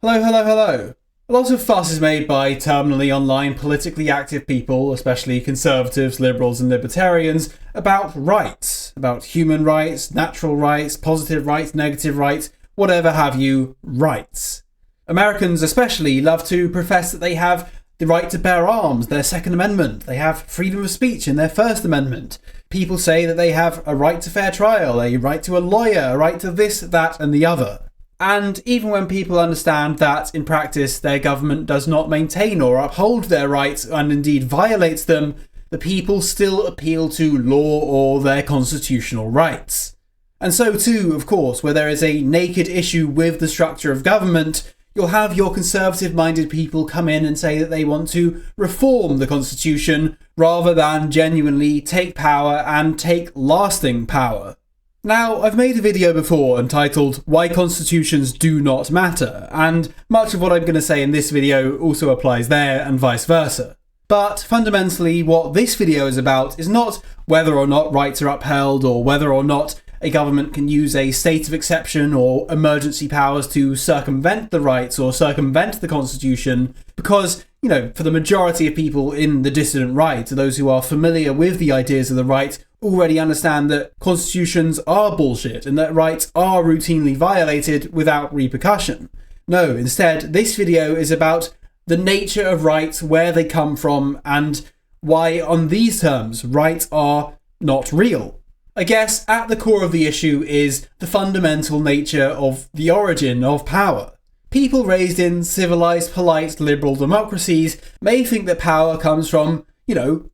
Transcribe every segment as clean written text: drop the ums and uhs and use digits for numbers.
Hello, hello, hello. A lot of fuss is made by terminally online politically active people, especially conservatives, liberals and libertarians, about rights. About human rights, natural rights, positive rights, negative rights, whatever have you, rights. Americans especially love to profess that they have the right to bear arms, their Second Amendment. They have freedom of speech in their First Amendment. People say that they have a right to fair trial, a right to a lawyer, a right to this, that and the other. And even when people understand that, in practice, their government does not maintain or uphold their rights and indeed violates them, the people still appeal to law or their constitutional rights. And so too, of course, where there is a naked issue with the structure of government, you'll have your conservative-minded people come in and say that they want to reform the constitution rather than genuinely take power and take lasting power. Now, I've made a video before entitled Why Constitutions Do Not Matter, and much of what I'm going to say in this video also applies there and vice versa. But fundamentally, what this video is about is not whether or not rights are upheld or whether or not a government can use a state of exception or emergency powers to circumvent the rights or circumvent the Constitution, because, for the majority of people in the dissident right, those who are familiar with the ideas of the right, already understand that constitutions are bullshit and that rights are routinely violated without repercussion. No, instead, this video is about the nature of rights, where they come from, and why, on these terms, rights are not real. I guess at the core of the issue is the fundamental nature of the origin of power. People raised in civilized, polite, liberal democracies may think that power comes from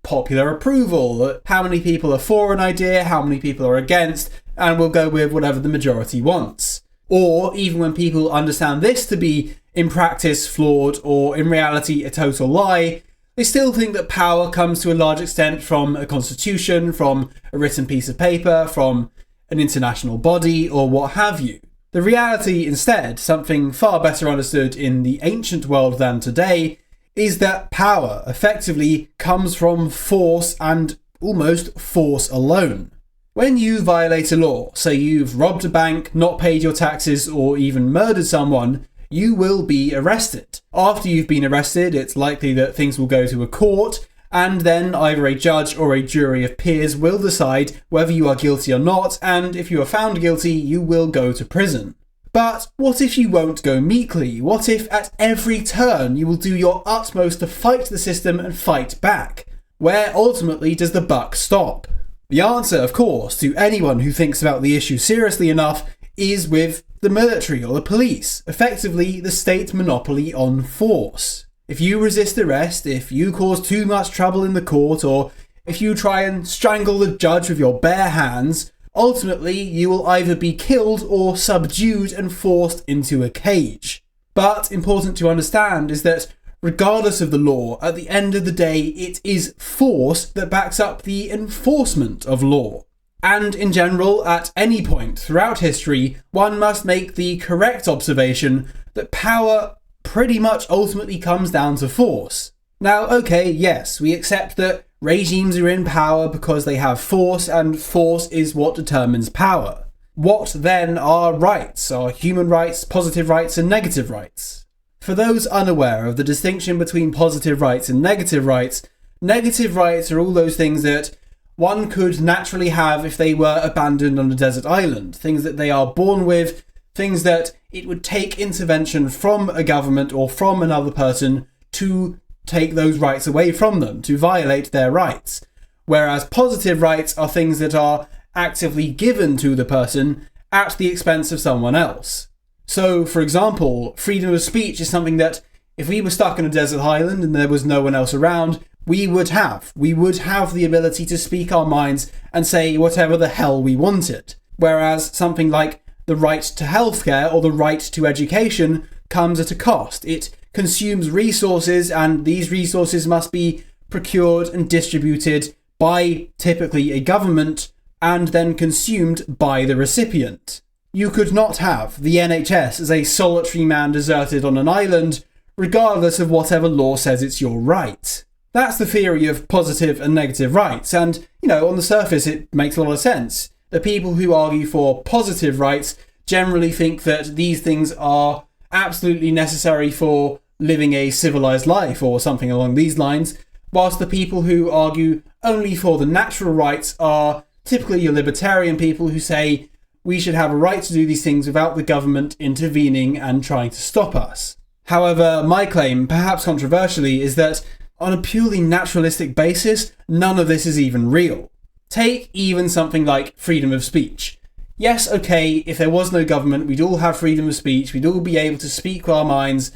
popular approval, how many people are for an idea, how many people are against, and will go with whatever the majority wants. Or, even when people understand this to be, in practice, flawed, or in reality, a total lie, they still think that power comes to a large extent from a constitution, from a written piece of paper, from an international body, or what have you. The reality, instead, something far better understood in the ancient world than today, is that power effectively comes from force and almost force alone. When you violate a law, say you've robbed a bank, not paid your taxes, or even murdered someone, you will be arrested. After you've been arrested, it's likely that things will go to a court, and then either a judge or a jury of peers will decide whether you are guilty or not, and if you are found guilty, you will go to prison. But what if you won't go meekly? What if at every turn you will do your utmost to fight the system and fight back? Where ultimately does the buck stop? The answer, of course, to anyone who thinks about the issue seriously enough is with the military or the police, effectively the state monopoly on force. If you resist arrest, if you cause too much trouble in the court, or if you try and strangle the judge with your bare hands, ultimately, you will either be killed or subdued and forced into a cage. But important to understand is that regardless of the law, at the end of the day, it is force that backs up the enforcement of law. And in general, at any point throughout history, one must make the correct observation that power pretty much ultimately comes down to force. Now, okay, yes, we accept that regimes are in power because they have force, and force is what determines power. What then are rights? Are human rights, positive rights, and negative rights? For those unaware of the distinction between positive rights and negative rights are all those things that one could naturally have if they were abandoned on a desert island. Things that they are born with, things that it would take intervention from a government or from another person to take those rights away from them, to violate their rights. Whereas positive rights are things that are actively given to the person at the expense of someone else. So, for example, freedom of speech is something that if we were stuck in a desert island and there was no one else around, we would have. We would have the ability to speak our minds and say whatever the hell we wanted. Whereas something like the right to healthcare or the right to education comes at a cost. It consumes resources, and these resources must be procured and distributed by typically a government and then consumed by the recipient. You could not have the NHS as a solitary man deserted on an island, regardless of whatever law says it's your right. That's the theory of positive and negative rights, and, on the surface it makes a lot of sense. The people who argue for positive rights generally think that these things are absolutely necessary for living a civilized life or something along these lines, whilst the people who argue only for the natural rights are typically your libertarian people who say we should have a right to do these things without the government intervening and trying to stop us. However, my claim, perhaps controversially, is that on a purely naturalistic basis, none of this is even real. Take even something like freedom of speech. Yes, okay, if there was no government, we'd all have freedom of speech, we'd all be able to speak our minds,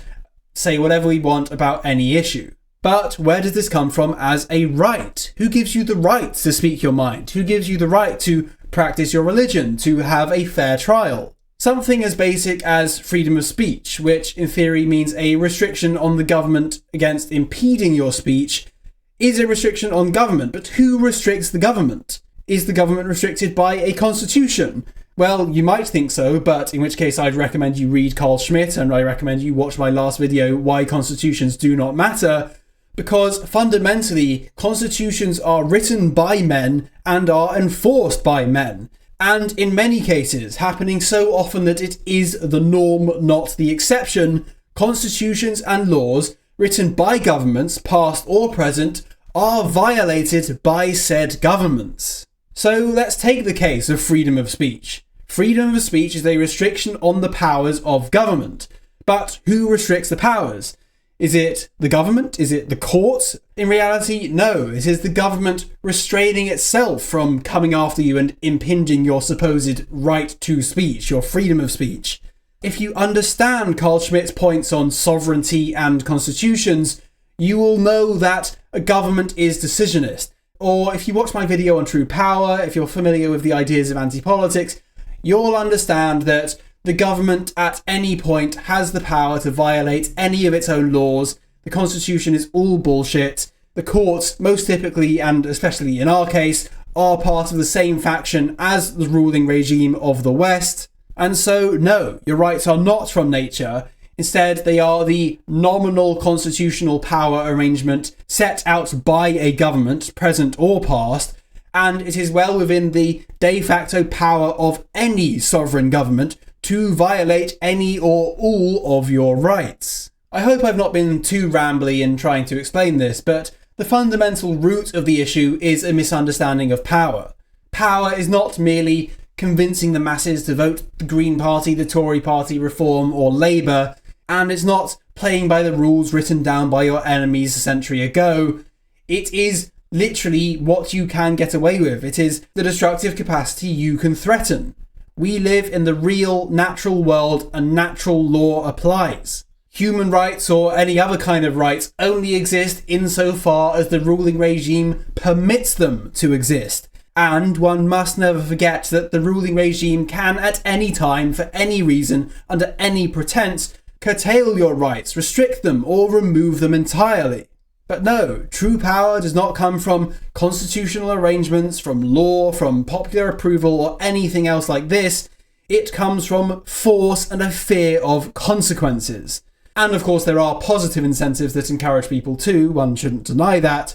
say whatever we want about any issue. But where does this come from as a right? Who gives you the right to speak your mind? Who gives you the right to practice your religion, to have a fair trial? Something as basic as freedom of speech, which in theory means a restriction on the government against impeding your speech, is a restriction on government. But who restricts the government? Is the government restricted by a constitution? Well, you might think so, but in which case I'd recommend you read Carl Schmitt, and I recommend you watch my last video, Why Constitutions Do Not Matter, because fundamentally, constitutions are written by men and are enforced by men. And in many cases, happening so often that it is the norm, not the exception, constitutions and laws written by governments, past or present, are violated by said governments. So let's take the case of freedom of speech. Freedom of speech is a restriction on the powers of government. But who restricts the powers? Is it the government? Is it the courts? In reality, no. It is the government restraining itself from coming after you and impinging your supposed right to speech, your freedom of speech. If you understand Carl Schmitt's points on sovereignty and constitutions, you will know that a government is decisionist. Or if you watch my video on true power, if you're familiar with the ideas of anti-politics, you'll understand that the government at any point has the power to violate any of its own laws. The constitution is all bullshit. The courts, most typically, and especially in our case, are part of the same faction as the ruling regime of the West. And so, no, your rights are not from nature. Instead, they are the nominal constitutional power arrangement set out by a government, present or past, and it is well within the de facto power of any sovereign government to violate any or all of your rights. I hope I've not been too rambly in trying to explain this, but the fundamental root of the issue is a misunderstanding of power. Power is not merely convincing the masses to vote the Green Party, the Tory Party, Reform or Labour, and it's not playing by the rules written down by your enemies a century ago. It is literally what you can get away with. It is the destructive capacity you can threaten. We live in the real, natural world and natural law applies. Human rights or any other kind of rights only exist insofar as the ruling regime permits them to exist. And one must never forget that the ruling regime can at any time, for any reason, under any pretense, curtail your rights, restrict them, or remove them entirely. But no, true power does not come from constitutional arrangements, from law, from popular approval, or anything else like this. It comes from force and a fear of consequences. And of course there are positive incentives that encourage people too, one shouldn't deny that.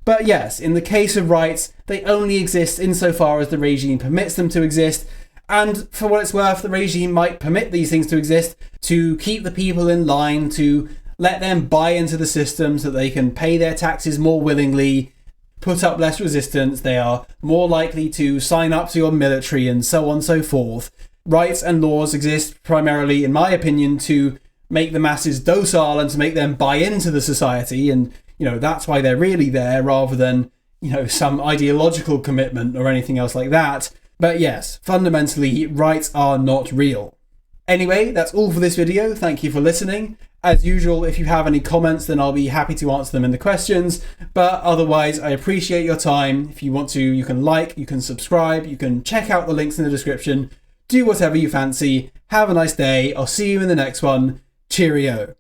But yes, in the case of rights, they only exist insofar as the regime permits them to exist, and for what it's worth, the regime might permit these things to exist to keep the people in line, to let them buy into the system so that they can pay their taxes more willingly, put up less resistance, they are more likely to sign up to your military and so on and so forth. Rights and laws exist primarily, in my opinion, to make the masses docile and to make them buy into the society, and that's why they're really there rather than some ideological commitment or anything else like that. But yes, fundamentally, rights are not real. Anyway, that's all for this video. Thank you for listening. As usual, if you have any comments, then I'll be happy to answer them in the questions. But otherwise, I appreciate your time. If you want to, you can like, you can subscribe, you can check out the links in the description. Do whatever you fancy. Have a nice day. I'll see you in the next one. Cheerio.